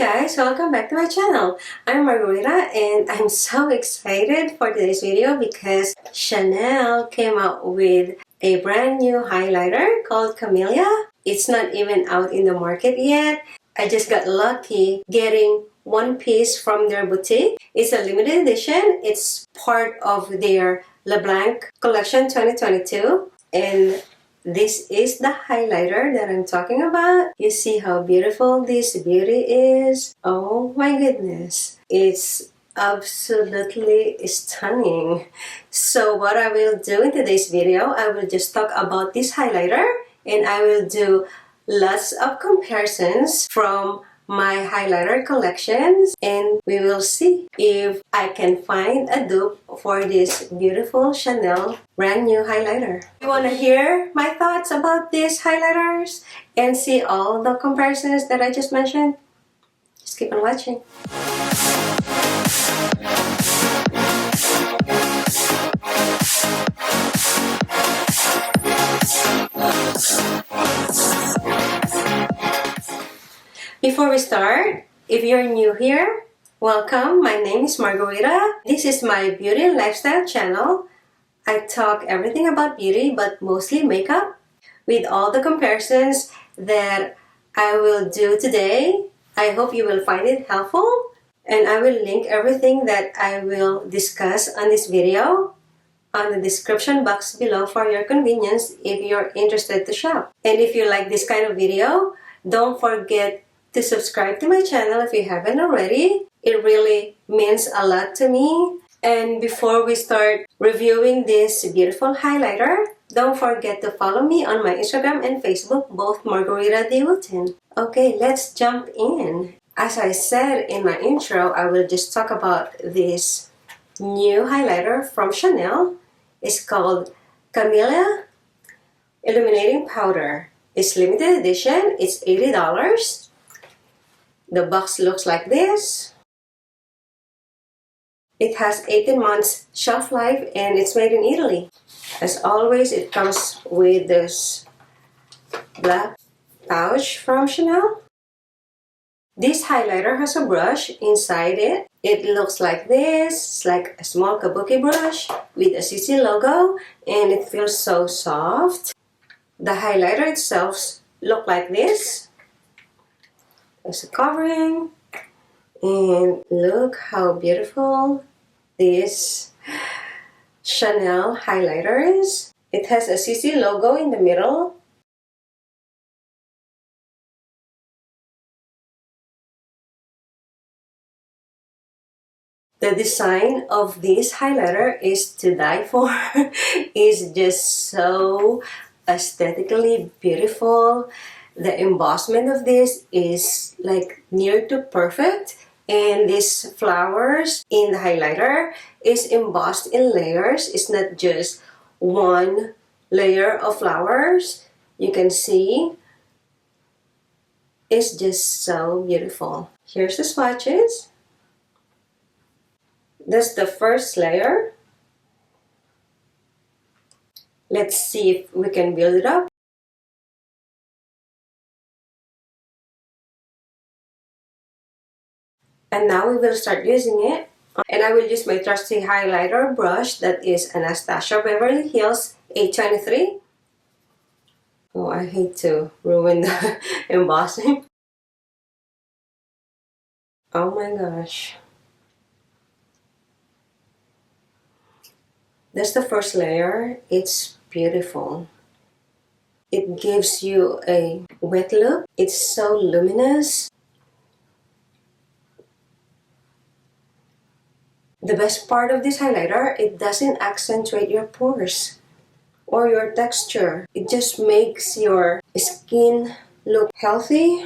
guys, welcome back to my channel. I'm Margarita and I'm so excited for today's video because Chanel came out with a brand new highlighter called Camelia. It's not even out in the market yet. I just got lucky getting one piece from their boutique. It's a limited edition. It's part of their Blanc collection 2022 and this is the highlighter that I'm talking about. You see how beautiful this beauty is? Oh my goodness. It's absolutely stunning. So what I will do in today's video, I will just talk about this highlighter and I will do lots of comparisons from my highlighter collections and we will see if I can find a dupe for this beautiful Chanel brand new highlighter. You want to hear my thoughts about these highlighters and see all the comparisons that I just mentioned? Just keep on watching. Before we start, if you're new here, welcome. My name is Margarita. This is my beauty and lifestyle channel. I talk everything about beauty, but mostly makeup. With all the comparisons that I will do today, I hope you will find it helpful. And I will link everything that I will discuss on this video on the description box below for your convenience if you're interested to shop. And if you like this kind of video, don't forget to subscribe to my channel if you haven't already. It really means a lot to me. And before we start reviewing this beautiful highlighter, don't forget to follow me on my Instagram and Facebook, both Margarita RAKUTEN. Okay, let's jump in. As I said in my intro, I will just talk about this new highlighter from Chanel. It's called Camelia Illuminating Powder. It's limited edition. It's $80. The box looks like this. It has 18 months shelf life and it's made in Italy. As always, it comes with this black pouch from Chanel. This highlighter has a brush inside it. It looks like this. It's like a small kabuki brush with a CC logo and it feels so soft. The highlighter itself looks like this. There's a covering and look how beautiful this Chanel highlighter is. It has a CC logo in the middle. The design of this highlighter is to die for. It's just so aesthetically beautiful. The embossment of this is like near to perfect and these flowers in the highlighter is embossed in layers. It's not just one layer of flowers. You can see it's just so beautiful. Here's the swatches. That's the first layer. Let's see if we can build it up. And now we will start using it. And I will use my trusty highlighter brush that is Anastasia Beverly Hills 823. Oh, I hate to ruin the embossing. Oh my gosh. That's the first layer. It's beautiful. It gives you a wet look. It's so luminous. The best part of this highlighter, it doesn't accentuate your pores or your texture. It just makes your skin look healthy.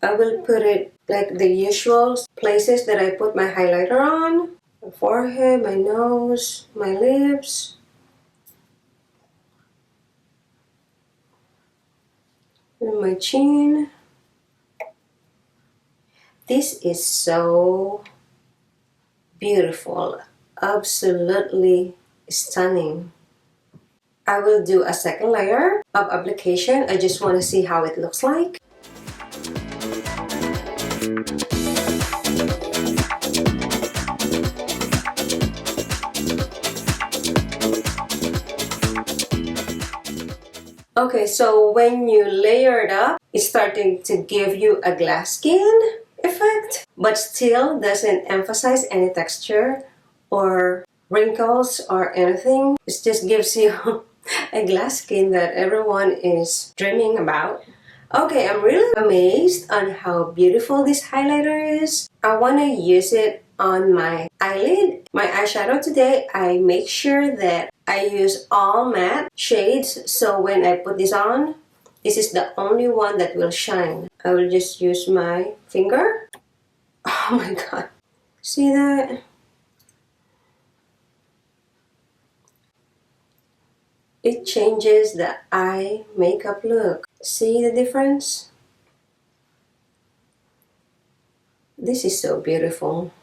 I will put it like the usual places that I put my highlighter on. My forehead, my nose, my lips. And my chin. This is so beautiful, absolutely stunning. I will do a second layer of application. I just want to see how it looks like. Okay, so when you layer it up, it's starting to give you a glass skin effect, but still doesn't emphasize any texture or wrinkles or anything. It just gives you a glass skin that everyone is dreaming about. Okay, I'm really amazed on how beautiful this highlighter is. I want to use it on my eyelid. My eyeshadow today, I make sure that I use all matte shades, so when I put this on, this is the only one that will shine. I will just use my finger. Oh my god. See that? It changes the eye makeup look. See the difference? This is so beautiful.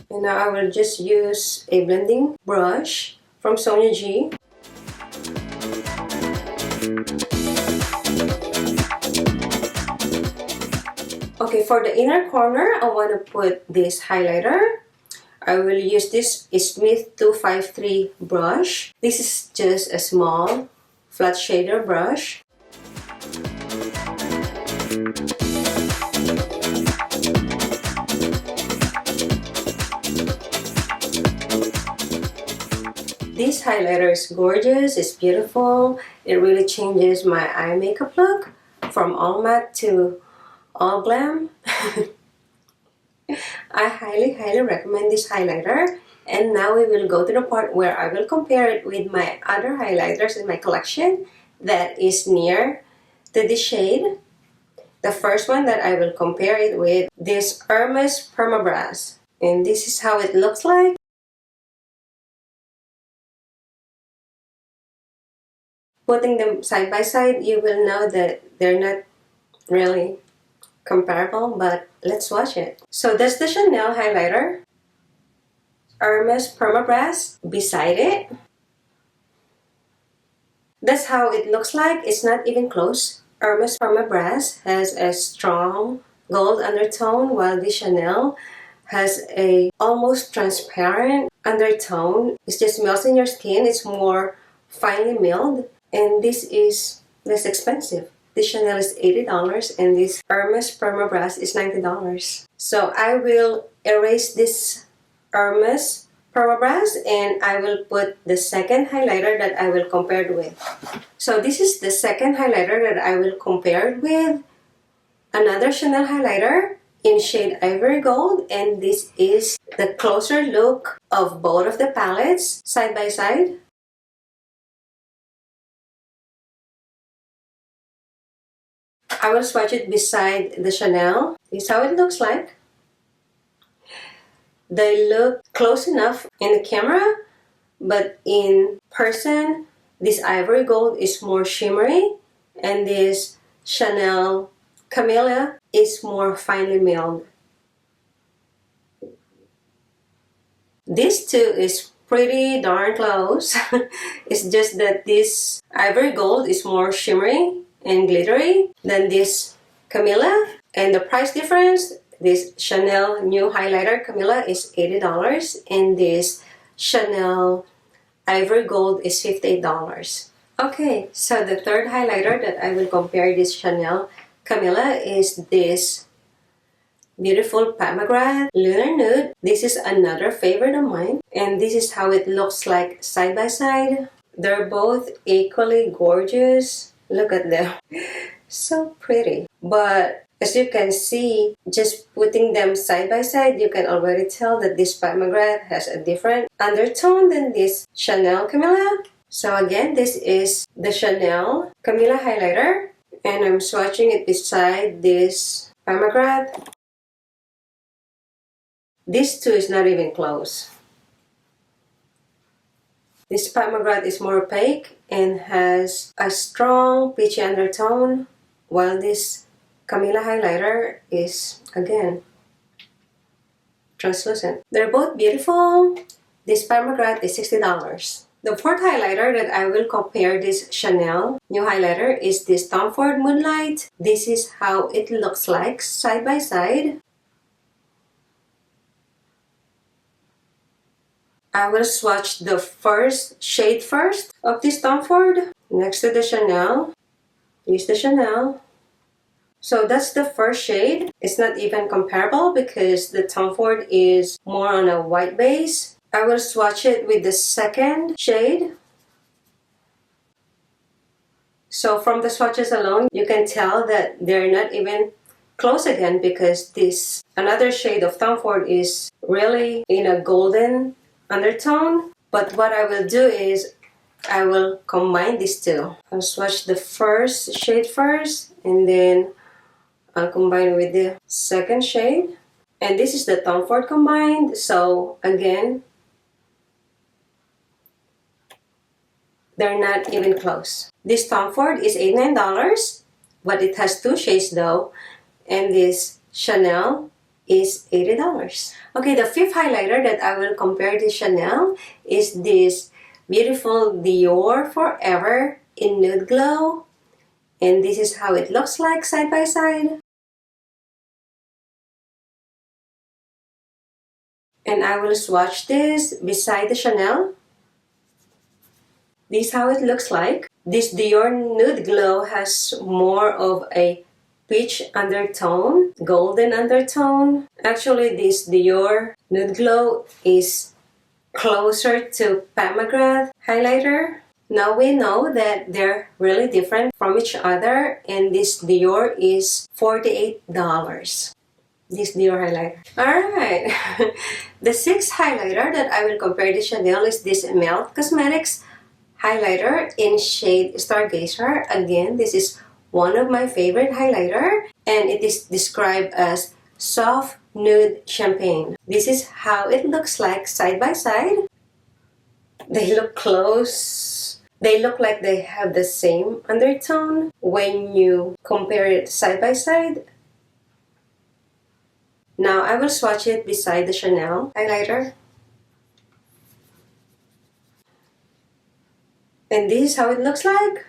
And now I will just use a blending brush from Sonia G. Okay, for the inner corner, I want to put this highlighter. I will use this Smith 253 brush. This is just a small flat shader brush. This highlighter is gorgeous, it's beautiful. It really changes my eye makeup look from all matte to all glam. I highly recommend this highlighter. And now we will go to the part where I will compare it with my other highlighters in my collection that is near to the shade. The first one that I will compare it with, this Hermes Permabrass. And this is how it looks like. Putting them side by side, you will know that they're not really comparable, but let's watch it. So that's the Chanel highlighter, Hermes Permabrass beside it. That's how it looks like. It's not even close. Hermes Permabrass has a strong gold undertone, while the Chanel has a almost transparent undertone. It just melts in your skin. It's more finely milled, and this is less expensive. This Chanel is $80 and this Hermes Permabrass is $90. So I will erase this Hermes Permabrass and I will put the second highlighter that I will compare it with. So this is the second highlighter that I will compare it with. Another Chanel highlighter in shade Ivory Gold, and this is the closer look of both of the palettes side by side. I will swatch it beside the Chanel. This is how it looks like. They look close enough in the camera, but in person, this Ivory Gold is more shimmery, and this Chanel Camelia is more finely milled. These two is pretty darn close. It's just that this Ivory Gold is more shimmery and glittery than this Camelia. And the price difference, this Chanel new highlighter Camelia is $80 and this Chanel Ivory Gold is $58. Okay, so the third highlighter that I will compare this Chanel Camelia is this beautiful Mc Grath Lunar Nude. This is another favorite of mine, and this is how it looks like side by side. They're both equally gorgeous. Look at them. So pretty. But as you can see, just putting them side by side, you can already tell that this Mc Grath has a different undertone than this Chanel Camelia. So again, this is the Chanel Camelia highlighter, and I'm swatching it beside this Mc Grath. This two is not even close. This Mc Grath is more opaque and has a strong peachy undertone, while this Camelia highlighter is, again, translucent. They're both beautiful. This Mc Grath is $60. The fourth highlighter that I will compare this Chanel new highlighter is this Tom Ford Moonlight. This is how it looks like side by side. I will swatch the first shade first of this Tom Ford next to the Chanel. Use the Chanel. So that's the first shade. It's not even comparable because the Tom Ford is more on a white base. I will swatch it with the second shade. So from the swatches alone, you can tell that they're not even close again because this another shade of Tom Ford is really in a golden undertone. But what I will do is I will combine these two. I'll swatch the first shade first and then I'll combine with the second shade. And this is the Tom Ford combined. So again, they're not even close. This Tom Ford is $89, but it has two shades though. And this Chanel is $80. Okay, the fifth highlighter that I will compare this Chanel is this beautiful Dior Forever in Nude Glow. And this is how it looks like side by side. And I will swatch this beside the Chanel. This is how it looks like. This Dior Nude Glow has more of a peach undertone, golden undertone. Actually, this Dior Nude Glow is closer to Mc Grath highlighter. Now we know that they're really different from each other, and this Dior is $48. This Dior highlighter. Alright, the sixth highlighter that I will compare to Chanel is this Melt Cosmetics highlighter in shade Stargazer. Again, this is one of my favorite highlighter, and it is described as soft nude champagne. This is how it looks like side by side. They look close. They look like they have the same undertone when you compare it side by side. Now I will swatch it beside the Chanel highlighter. And this is how it looks like.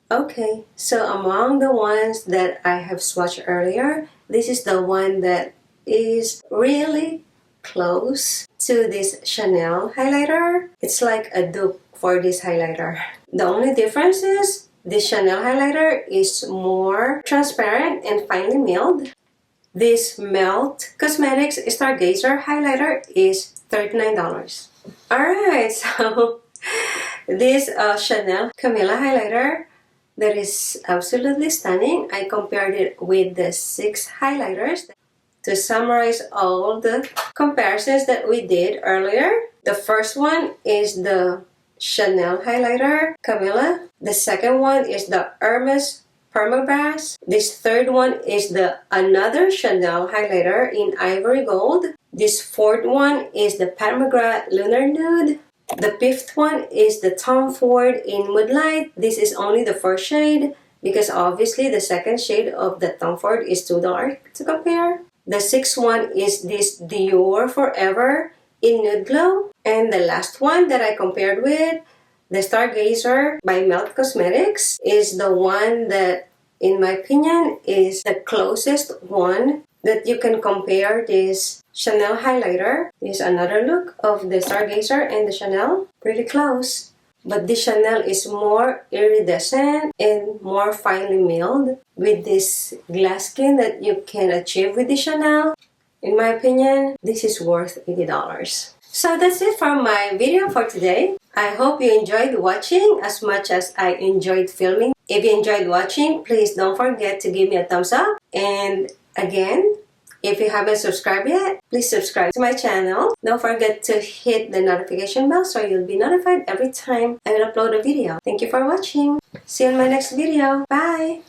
Okay, so among the ones that I have swatched earlier, this is the one that is really close to this Chanel highlighter. It's like a dupe for this highlighter. The only difference is this Chanel highlighter is more transparent and finely milled. This Melt Cosmetics Stargazer highlighter is $39. Alright, so this Chanel Camelia highlighter that is absolutely stunning. I compared it with the 6 highlighters. To summarize all the comparisons that we did earlier, the first one is the Chanel highlighter Camelia. The second one is the Hermes Permabrass. This third one is the another Chanel highlighter in Ivory Gold. This fourth one is the Mc Grath Lunar Nude. The fifth one is the Tom Ford in Moonlight. This is only the first shade because obviously the second shade of the Tom Ford is too dark to compare. The sixth one is this Dior Forever in Nude Glow. And the last one that I compared with, the Stargazer by Melt Cosmetics, is the one that, in my opinion, is the closest one that you can compare this Chanel highlighter. This is another look of the Stargazer and the Chanel. Pretty close. But the Chanel is more iridescent and more finely milled with this glass skin that you can achieve with the Chanel. In my opinion, this is worth $80. So that's it for my video for today. I hope you enjoyed watching as much as I enjoyed filming. If you enjoyed watching, please don't forget to give me a thumbs up. And again, if you haven't subscribed yet, please subscribe to my channel. Don't forget to hit the notification bell so you'll be notified every time I will upload a video. Thank you for watching. See you in my next video. Bye!